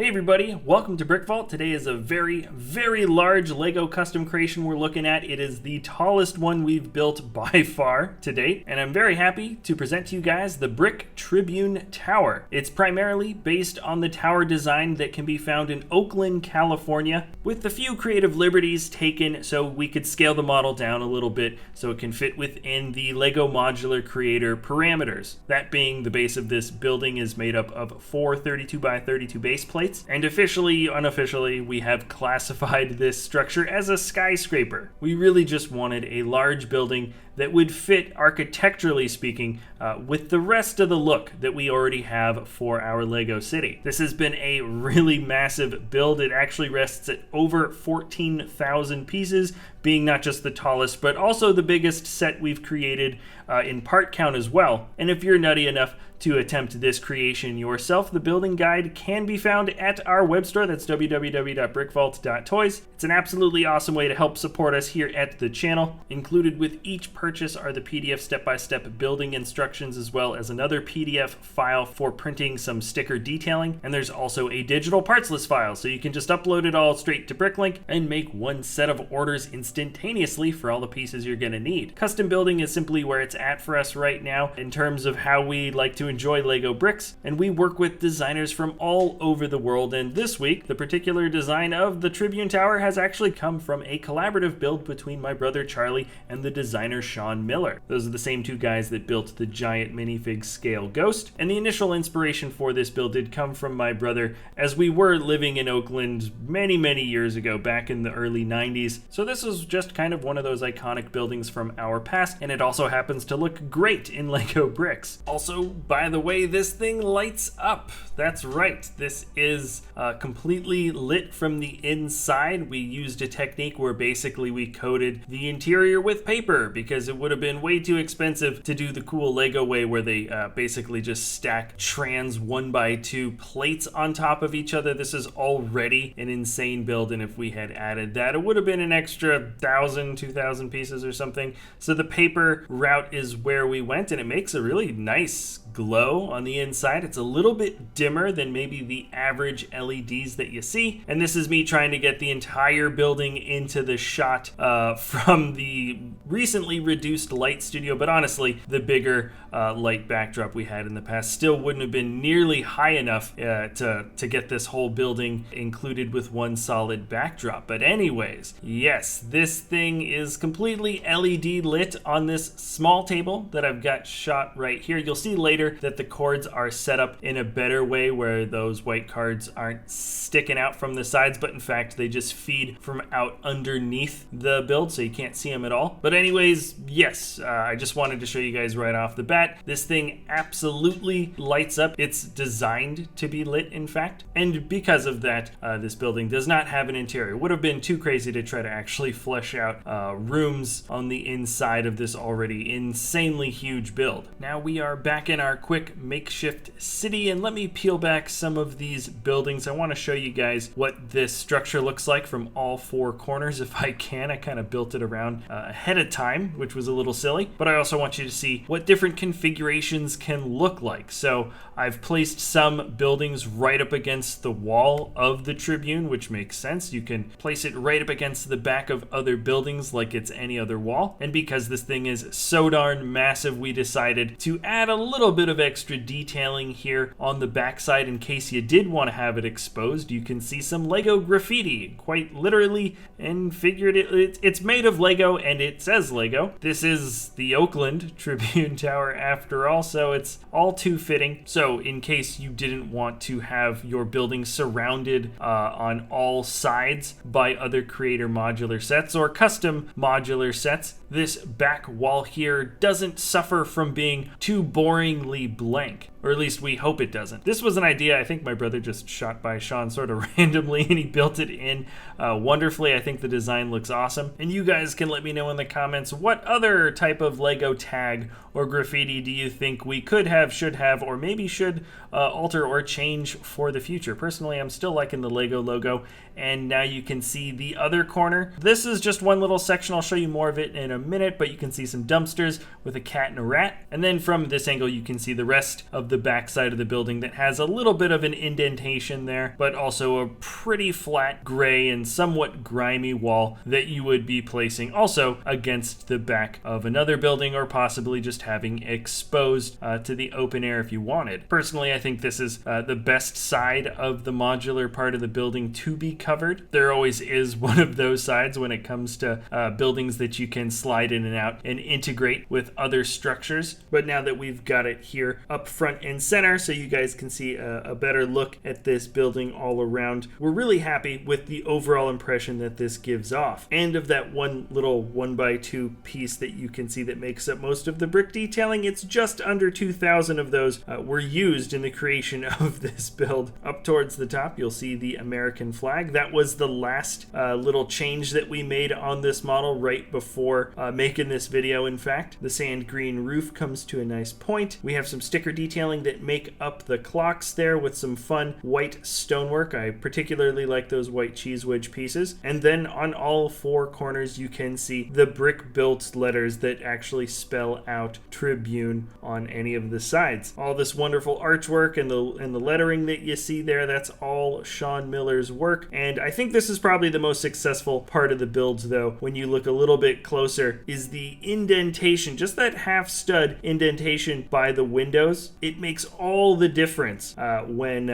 Hey everybody, welcome to BrickVault. Today is a very, very large Lego custom creation we're looking at. It is the tallest one we've built by far to date, and I'm very happy to present to you guys the Brick Tribune Tower. It's primarily based on the tower design that can be found in Oakland, California, with a few creative liberties taken so we could scale the model down a little bit so it can fit within the Lego Modular Creator parameters. That being, the base of this building is made up of 4 32 by 32 base plates. And officially, unofficially, we have classified this structure as a skyscraper. We really just wanted a large building that would fit, architecturally speaking, with the rest of the look that we already have for our Lego city. This has been a really massive build. It actually rests at over 14,000 pieces, being not just the tallest, but also the biggest set we've created in part count as well. And if you're nutty enough to attempt this creation yourself, the building guide can be found at our web store. That's www.brickvault.toys. It's an absolutely awesome way to help support us here at the channel. Included with each purchase are the PDF step-by-step building instructions, as well as another PDF file for printing some sticker detailing. And there's also a digital parts list file, so you can just upload it all straight to Bricklink and make one set of orders instantaneously for all the pieces you're going to need. Custom building is simply where it's at for us right now in terms of how we like to enjoy Lego bricks, and we work with designers from all over the world. And this week, the particular design of the Tribune Tower has actually come from a collaborative build between my brother Charlie and the designer Sean Miller. Those are the same two guys that built the giant minifig scale Ghost, and the initial inspiration for this build did come from my brother as we were living in Oakland many years ago, back in the early 90s. So this is just kind of one of those iconic buildings from our past, and it also happens to look great in Lego bricks. Also, by the way, this thing lights up. That's right, this is completely lit from the inside. We used a technique where basically we coated the interior with paper because it would have been way too expensive to do the cool Lego way where they basically just stack trans 1x2 plates on top of each other. This is already an insane build, and if we had added that, it would have been an extra 1,000, 2,000 pieces or something. So the paper route is where we went, and it makes a really nice glow on the inside. It's a little bit dimmer than maybe the average LEDs that you see, and this is me trying to get the entire building into the shot from the recently reduced light studio. But honestly, the bigger light backdrop we had in the past still wouldn't have been nearly high enough to get this whole building included with one solid backdrop. But anyways, yes, this thing is completely LED lit on this small table that I've got shot right here. You'll see later that the cords are set up in a better way where those white cards aren't sticking out from the sides, but in fact they just feed from out underneath the build, so you can't see them at all. But anyways, yes, I just wanted to show you guys right off the bat, this thing absolutely lights up. It's designed to be lit, in fact, and because of that, this building does not have an interior. It would have been too crazy to try to actually flesh out rooms on the inside of this already insanely huge build. Now we are back in our quick makeshift city, and let me peel back some of these buildings. I want to show you guys what this structure looks like from all 4 corners if I can. I kind of built it around ahead of time, which was a little silly, but I also want you to see what different configurations can look like. So I've placed some buildings right up against the wall of the Tribune, which makes sense. You can place it right up against the back of other buildings like it's any other wall. And because this thing is so darn massive, we decided to add a little bit of extra detailing here on the backside in case you did want to have it exposed. You can see some Lego graffiti, quite literally and figuratively. It's made of Lego and it says Lego. This is the Oakland Tribune Tower after all, so it's all too fitting. So in case you didn't want to have your building surrounded on all sides by other creator modular sets or custom modular sets, this back wall here doesn't suffer from being too boringly blank. or at least we hope it doesn't. This was an idea I think my brother just shot by Sean sort of randomly, and he built it in wonderfully. I think the design looks awesome. And you guys can let me know in the comments what other type of Lego tag or graffiti do you think we could have, should have, or maybe should alter or change for the future. Personally, I'm still liking the Lego logo. And now you can see the other corner. This is just one little section. I'll show you more of it in a minute, but you can see some dumpsters with a cat and a rat. And then from this angle, you can see the rest of the backside of the building that has a little bit of an indentation there, but also a pretty flat gray and somewhat grimy wall that you would be placing also against the back of another building, or possibly just having exposed to the open air if you wanted. Personally, I think this is the best side of the modular part of the building to be covered. There always is one of those sides when it comes to buildings that you can slide in and out and integrate with other structures. But now that we've got it here up front and center so you guys can see a better look at this building all around, we're really happy with the overall impression that this gives off. And of that one little 1x2 piece that you can see that makes up most of the brick detailing, it's just under 2,000 of those were used in the creation of this build. Up towards the top, you'll see the American flag. That was the last little change that we made on this model right before making this video, in fact. The sand green roof comes to a nice point. We have some sticker detailing that make up the clocks there with some fun white stonework. I particularly like those white cheese wedge pieces. And then on all four corners, you can see the BrickVault letters that actually spell out Tribune on any of the sides. All this wonderful artwork and the lettering that you see there, that's all Sean Miller's work. And I think this is probably the most successful part of the builds, though, when you look a little bit closer, is the indentation, just that half stud indentation by the windows. It makes all the difference when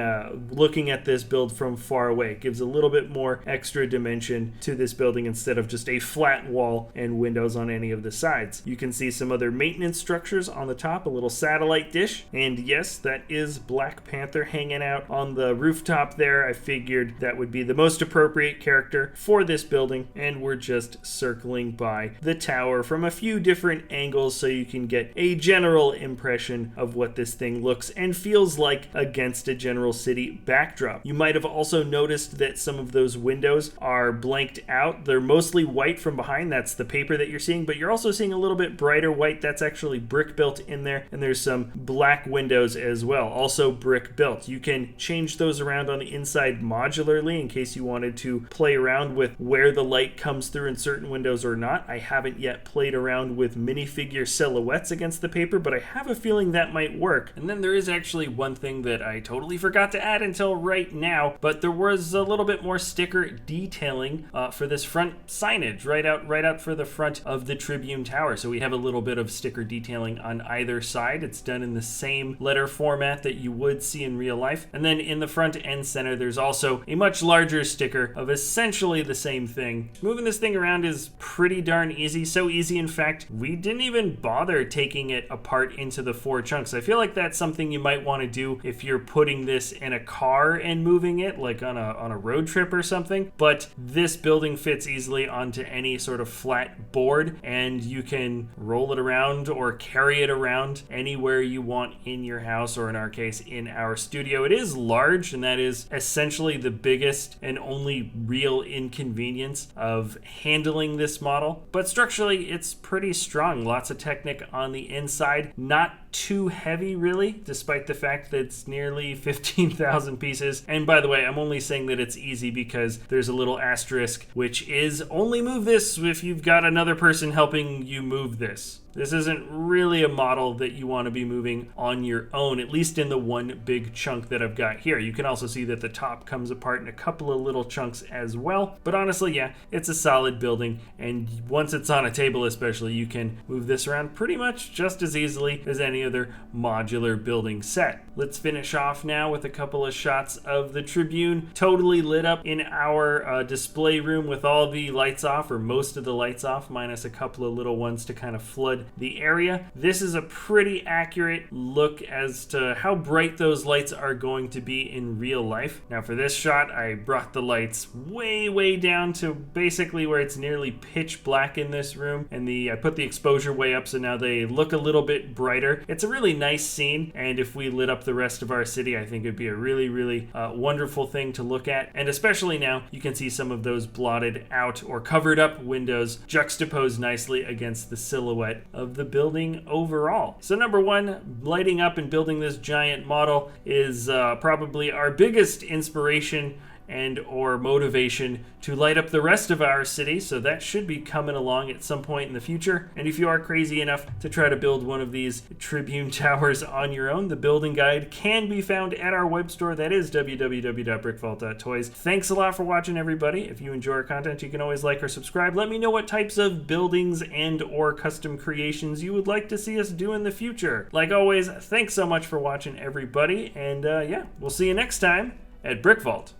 looking at this build from far away. It gives a little bit more extra dimension to this building instead of just a flat wall and windows on any of the sides. You can see some other maintenance structures on the top, a little satellite dish, and yes, that is Black Panther hanging out on the rooftop there. I figured that would be the most appropriate character for this building, and we're just circling by the tower from a few different angles so you can get a general impression of what this thing looks and feels like against a general city backdrop. You might have also noticed that some of those windows are blanked out. They're mostly white from behind. That's the paper that you're seeing, but you're also seeing a little bit brighter white. That's actually brick built in there, and there's some black windows as well, also brick built. You can change those around on the inside modularly in case you wanted to play around with where the light comes through in certain windows or not. I haven't yet played around with minifigure silhouettes against the paper, but I have a feeling that might work. And then there is actually one thing that I totally forgot to add until right now, but there was a little bit more sticker detailing for this front signage right out for the front of the Tribune Tower. So we have a little bit of sticker detailing on either side. It's done in the same letter format that you would see in real life. And then in the front and center, there's also a much larger sticker of essentially the same thing. Moving this thing around is pretty darn easy. So easy, in fact, we didn't even bother taking it apart into the four chunks. I feel like that's something you might want to do if you're putting this in a car and moving it, like on a road trip or something. But this building fits easily onto any sort of flat board, and you can roll it around or carry it around anywhere you want in your house, or in our case, in our studio. It is large, and that is essentially the biggest and only real inconvenience of handling this model. But structurally, it's pretty strong. Lots of Technic on the inside. Not too heavy, really, despite the fact that it's nearly 15,000 pieces. And by the way, I'm only saying that it's easy because there's a little asterisk, which is only move this if you've got another person helping you move this. This isn't really a model that you want to be moving on your own, at least in the one big chunk that I've got here. You can also see that the top comes apart in a couple of little chunks as well. But honestly, yeah, it's a solid building, and once it's on a table especially, you can move this around pretty much just as easily as any other modular building set. Let's finish off now with a couple of shots of the Tribune totally lit up in our display room with all the lights off, or most of the lights off, minus a couple of little ones to kind of flood the area. This is a pretty accurate look as to how bright those lights are going to be in real life. Now for this shot, I brought the lights way down to basically where it's nearly pitch black in this room, and I put the exposure way up so now they look a little bit brighter. It's a really nice scene, and if we lit up the rest of our city, I think it'd be a really wonderful thing to look at. And especially now, you can see some of those blotted out or covered up windows juxtaposed nicely against the silhouette of the building overall. So number one, lighting up and building this giant model is probably our biggest inspiration and or motivation to light up the rest of our city, so that should be coming along at some point in the future. And if you are crazy enough to try to build one of these Tribune towers on your own, the building guide can be found at our web store. That is www.brickvault.toys. Thanks a lot for watching, everybody. If you enjoy our content, you can always like or subscribe. Let me know what types of buildings and or custom creations you would like to see us do in the future. Like always, thanks so much for watching, everybody, and yeah, we'll see you next time at BrickVault.